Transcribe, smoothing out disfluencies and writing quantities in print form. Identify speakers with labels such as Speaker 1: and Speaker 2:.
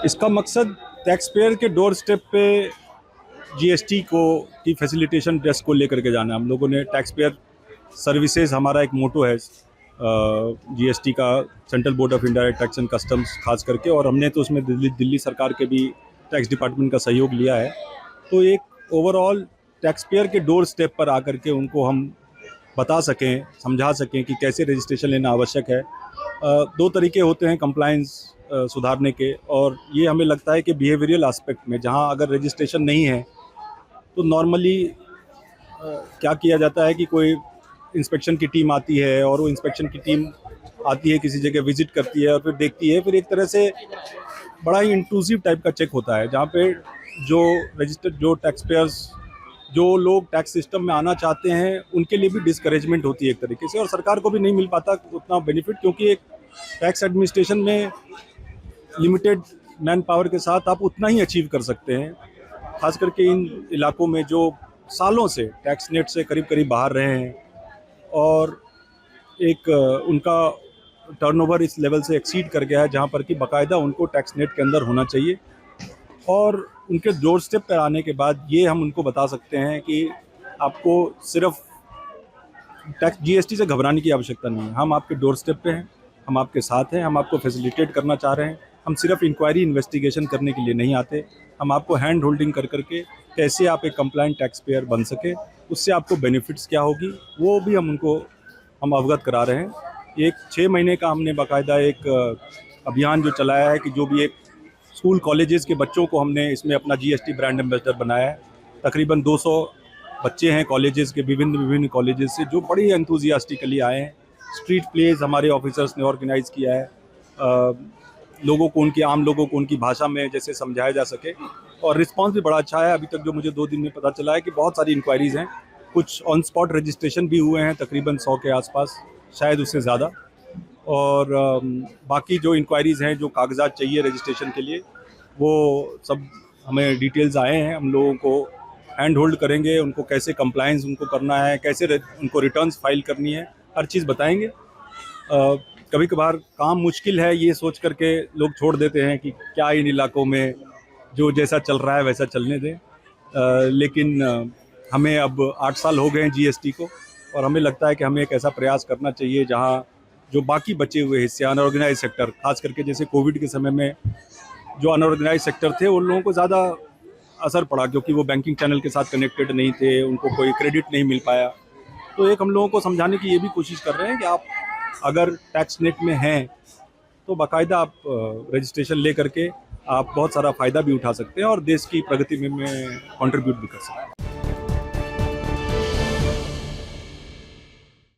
Speaker 1: इसका मकसद tax payer के डोर स्टेप पे जीएसटी को की फैसिलिटेशन डेस्क को लेकर के जाना। हम लोगों ने टैक्स पेयर सर्विसेज, हमारा एक मोटो है जीएसटी का, central board of indirect tax and customs खास करके, और हमने तो उसमें दिल्ली सरकार के भी टैक्स डिपार्टमेंट का सहयोग लिया है। तो एक ओवरऑल टैक्स पेयर के डोर स्टेप पर आकर के उनको हम बता सकें, समझा सकें कि कैसे रजिस्ट्रेशन लेना आवश्यक है। दो तरीके होते हैं कंप्लायंस सुधारने के, और ये हमें लगता है कि बिहेवियरल एस्पेक्ट में जहाँ अगर रजिस्ट्रेशन नहीं है तो नॉर्मली क्या किया जाता है कि कोई इंस्पेक्शन की टीम आती है और वो इंस्पेक्शन की टीम आती है, किसी जगह विजिट करती है और फिर देखती है, फिर एक तरह से बड़ा ही इंट्रूसिव टाइप का चेक होता है, जहाँ पे जो रजिस्टर्ड जो टैक्स पेयर्स, जो लोग टैक्स सिस्टम में आना चाहते हैं, उनके लिए भी डिस्करेजमेंट होती है एक तरीके से, और सरकार को भी नहीं मिल पाता उतना बेनिफिट, क्योंकि एक टैक्स एडमिनिस्ट्रेशन में लिमिटेड मैन पावर के साथ आप उतना ही अचीव कर सकते हैं, खास करके इन इलाकों में जो सालों से टैक्स नेट से करीब करीब बाहर रहे हैं और एक उनका टर्नओवर इस लेवल से एक्सीड कर गया है जहां पर कि बाकायदा उनको टैक्स नेट के अंदर होना चाहिए। और उनके डोर स्टेप पर आने के बाद ये हम उनको बता सकते हैं कि आपको सिर्फ टैक्स जीएसटी से घबराने की आवश्यकता नहीं है। हम आपके डोर स्टेप पे हैं, हम आपके साथ हैं, हम आपको फैसिलिटेट करना चाह रहे हैं। हम सिर्फ इंक्वायरी इन्वेस्टिगेशन करने के लिए नहीं आते, हम आपको हैंड होल्डिंग कर करके कैसे आप एक कंप्लायंट टैक्स पेयर बन सके, उससे आपको बेनिफिट्स क्या होगी, वो भी हम अवगत करा रहे हैं। एक 6 महीने का हमने बाकायदा एक अभियान जो चलाया है कि जो भी एक स्कूल कॉलेजेस के बच्चों को हमने इसमें अपना जीएसटी ब्रांड एम्बेसडर बनाया है। तकरीबन 200 बच्चे हैं कॉलेजेस के, विभिन्न कॉलेजेस से, जो बड़ी एंथुजियास्टिकली आए हैं। स्ट्रीट प्लेज हमारे ऑफिसर्स ने ऑर्गेनाइज़ किया है, लोगों को आम लोगों को उनकी भाषा में जैसे समझाया जा सके, और रिस्पांस भी बड़ा अच्छा है। अभी तक जो मुझे 2 दिन में पता चला है कि बहुत सारी इंक्वायरीज़ हैं, कुछ ऑन स्पॉट रजिस्ट्रेशन भी हुए हैं, तकरीबन 100 के आसपास, शायद उससे ज़्यादा, और बाकी जो इंक्वायरीज़ हैं, जो कागजात चाहिए रजिस्ट्रेशन के लिए, वो सब हमें डिटेल्स आए हैं। हम लोगों को हैंड होल्ड करेंगे, उनको कैसे कंप्लायंस उनको करना है, कैसे उनको रिटर्न्स फाइल करनी है, हर चीज़ बताएंगे। कभी कभार काम मुश्किल है, ये सोच करके लोग छोड़ देते हैं कि क्या इन इलाकों में जो जैसा चल रहा है वैसा चलने दें, लेकिन हमें अब 8 साल हो गए हैं जीएसटी को, और हमें लगता है कि हमें एक ऐसा प्रयास करना चाहिए जहां जो बाकी बचे हुए हिस्से, अनऑर्गेनाइज सेक्टर, खास करके जैसे कोविड के समय में जो अनऑर्गेनाइज सेक्टर थे, उन लोगों को ज़्यादा असर पड़ा, क्योंकि वो बैंकिंग चैनल के साथ कनेक्टेड नहीं थे, उनको कोई क्रेडिट नहीं मिल पाया। तो एक हम लोगों को समझाने की ये भी कोशिश कर रहे हैं कि आप अगर टैक्स नेट में हैं तो बाकायदा आप रजिस्ट्रेशन ले करके आप बहुत सारा फ़ायदा भी उठा सकते हैं और देश की प्रगति में कंट्रीब्यूट भी कर सकते हैं।